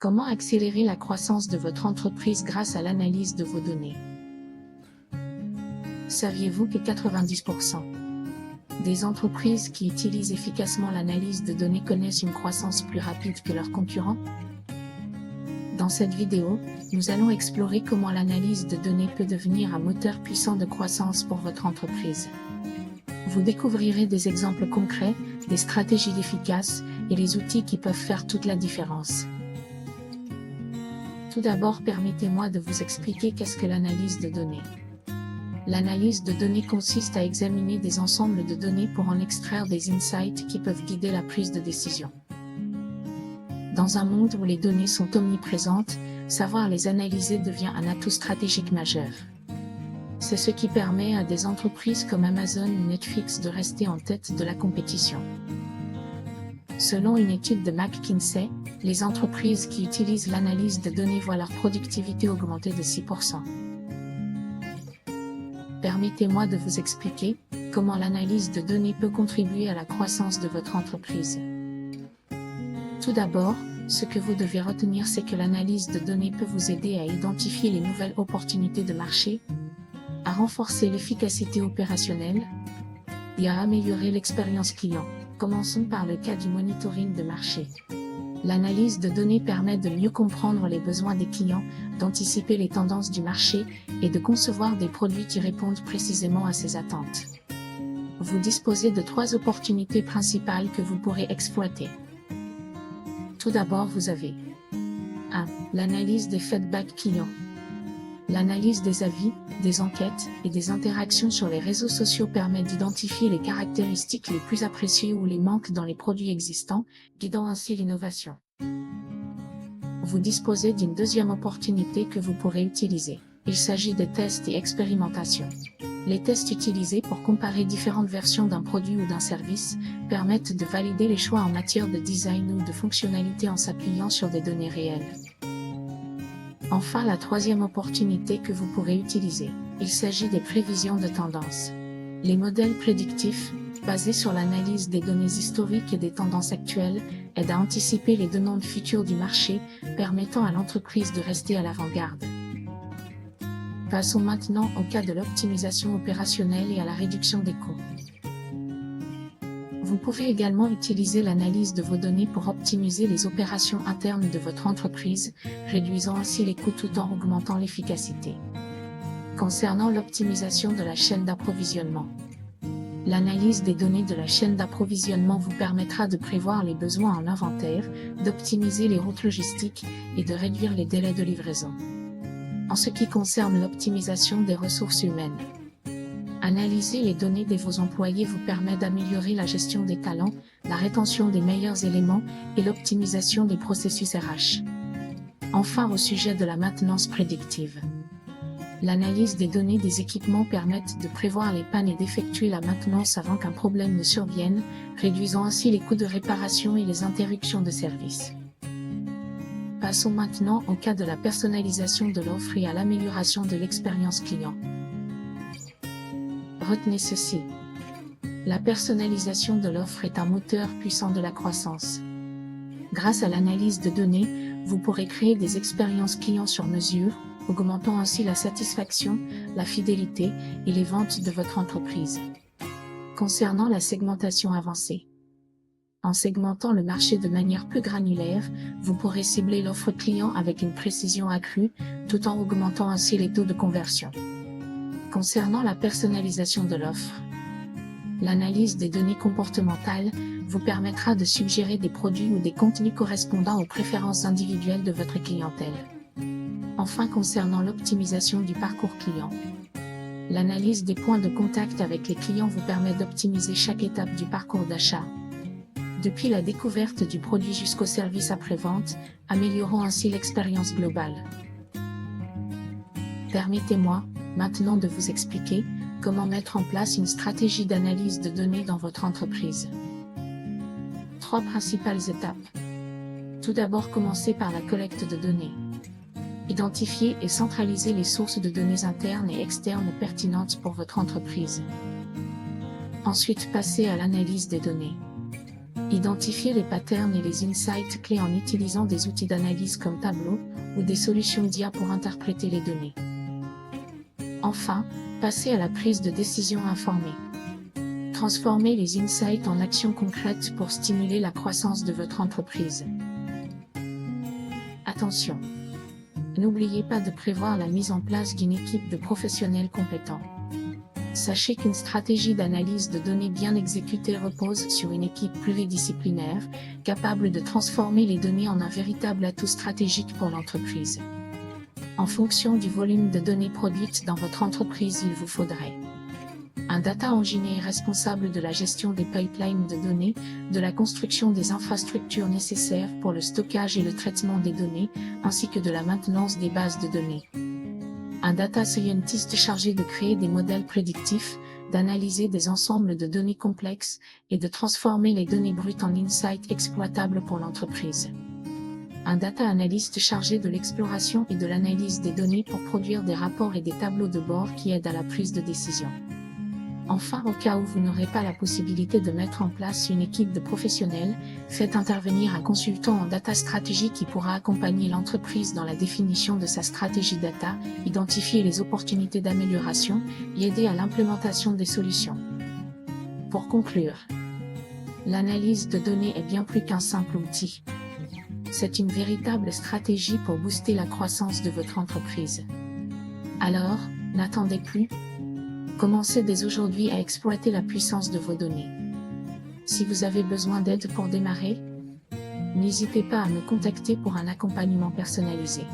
Comment accélérer la croissance de votre entreprise grâce à l'analyse de vos données? Saviez-vous que 90% des entreprises qui utilisent efficacement l'analyse de données connaissent une croissance plus rapide que leurs concurrents? Dans cette vidéo, nous allons explorer comment l'analyse de données peut devenir un moteur puissant de croissance pour votre entreprise. Vous découvrirez des exemples concrets, des stratégies efficaces et les outils qui peuvent faire toute la différence. Tout d'abord, permettez-moi de vous expliquer qu'est-ce que l'analyse de données. L'analyse de données consiste à examiner des ensembles de données pour en extraire des insights qui peuvent guider la prise de décision. Dans un monde où les données sont omniprésentes, savoir les analyser devient un atout stratégique majeur. C'est ce qui permet à des entreprises comme Amazon ou Netflix de rester en tête de la compétition. Selon une étude de McKinsey, les entreprises qui utilisent l'analyse de données voient leur productivité augmenter de 6%. Permettez-moi de vous expliquer comment l'analyse de données peut contribuer à la croissance de votre entreprise. Tout d'abord, ce que vous devez retenir, c'est que l'analyse de données peut vous aider à identifier les nouvelles opportunités de marché, à renforcer l'efficacité opérationnelle et à améliorer l'expérience client. Commençons par le cas du monitoring de marché. L'analyse de données permet de mieux comprendre les besoins des clients, d'anticiper les tendances du marché et de concevoir des produits qui répondent précisément à ces attentes. Vous disposez de 3 opportunités principales que vous pourrez exploiter. Tout d'abord, vous avez 1. L'analyse des feedbacks clients. L'analyse des avis, des enquêtes et des interactions sur les réseaux sociaux permet d'identifier les caractéristiques les plus appréciées ou les manques dans les produits existants, guidant ainsi l'innovation. Vous disposez d'une deuxième opportunité que vous pourrez utiliser. Il s'agit de tests et expérimentations. Les tests utilisés pour comparer différentes versions d'un produit ou d'un service permettent de valider les choix en matière de design ou de fonctionnalité en s'appuyant sur des données réelles. Enfin, la troisième opportunité que vous pourrez utiliser, il s'agit des prévisions de tendance. Les modèles prédictifs, basés sur l'analyse des données historiques et des tendances actuelles, aident à anticiper les demandes futures du marché, permettant à l'entreprise de rester à l'avant-garde. Passons maintenant au cas de l'optimisation opérationnelle et à la réduction des coûts. Vous pouvez également utiliser l'analyse de vos données pour optimiser les opérations internes de votre entreprise, réduisant ainsi les coûts tout en augmentant l'efficacité. Concernant l'optimisation de la chaîne d'approvisionnement. L'analyse des données de la chaîne d'approvisionnement vous permettra de prévoir les besoins en inventaire, d'optimiser les routes logistiques et de réduire les délais de livraison. En ce qui concerne l'optimisation des ressources humaines. Analyser les données de vos employés vous permet d'améliorer la gestion des talents, la rétention des meilleurs éléments et l'optimisation des processus RH. Enfin, au sujet de la maintenance prédictive. L'analyse des données des équipements permet de prévoir les pannes et d'effectuer la maintenance avant qu'un problème ne survienne, réduisant ainsi les coûts de réparation et les interruptions de service. Passons maintenant au cas de la personnalisation de l'offre et à l'amélioration de l'expérience client. Retenez ceci. La personnalisation de l'offre est un moteur puissant de la croissance. Grâce à l'analyse de données, vous pourrez créer des expériences clients sur mesure, augmentant ainsi la satisfaction, la fidélité et les ventes de votre entreprise. Concernant la segmentation avancée. En segmentant le marché de manière plus granulaire, vous pourrez cibler l'offre client avec une précision accrue, tout en augmentant ainsi les taux de conversion. Concernant la personnalisation de l'offre, l'analyse des données comportementales vous permettra de suggérer des produits ou des contenus correspondant aux préférences individuelles de votre clientèle. Enfin, concernant l'optimisation du parcours client, l'analyse des points de contact avec les clients vous permet d'optimiser chaque étape du parcours d'achat. Depuis la découverte du produit jusqu'au service après-vente, améliorant ainsi l'expérience globale. Permettez-moi maintenant de vous expliquer comment mettre en place une stratégie d'analyse de données dans votre entreprise. 3 principales étapes. Tout d'abord, commencez par la collecte de données. Identifiez et centralisez les sources de données internes et externes pertinentes pour votre entreprise. Ensuite, passez à l'analyse des données. Identifiez les patterns et les insights clés en utilisant des outils d'analyse comme Tableau ou des solutions d'IA pour interpréter les données. Enfin, passez à la prise de décision informée. Transformez les insights en actions concrètes pour stimuler la croissance de votre entreprise. Attention! N'oubliez pas de prévoir la mise en place d'une équipe de professionnels compétents. Sachez qu'une stratégie d'analyse de données bien exécutée repose sur une équipe pluridisciplinaire, capable de transformer les données en un véritable atout stratégique pour l'entreprise. En fonction du volume de données produites dans votre entreprise, il vous faudrait un data engineer responsable de la gestion des pipelines de données, de la construction des infrastructures nécessaires pour le stockage et le traitement des données, ainsi que de la maintenance des bases de données. Un data scientist chargé de créer des modèles prédictifs, d'analyser des ensembles de données complexes et de transformer les données brutes en insights exploitables pour l'entreprise. Un data analyst chargé de l'exploration et de l'analyse des données pour produire des rapports et des tableaux de bord qui aident à la prise de décision. Enfin, au cas où vous n'aurez pas la possibilité de mettre en place une équipe de professionnels, faites intervenir un consultant en data stratégie qui pourra accompagner l'entreprise dans la définition de sa stratégie data, identifier les opportunités d'amélioration et aider à l'implémentation des solutions. Pour conclure, l'analyse de données est bien plus qu'un simple outil. C'est une véritable stratégie pour booster la croissance de votre entreprise. Alors, n'attendez plus. Commencez dès aujourd'hui à exploiter la puissance de vos données. Si vous avez besoin d'aide pour démarrer, n'hésitez pas à me contacter pour un accompagnement personnalisé.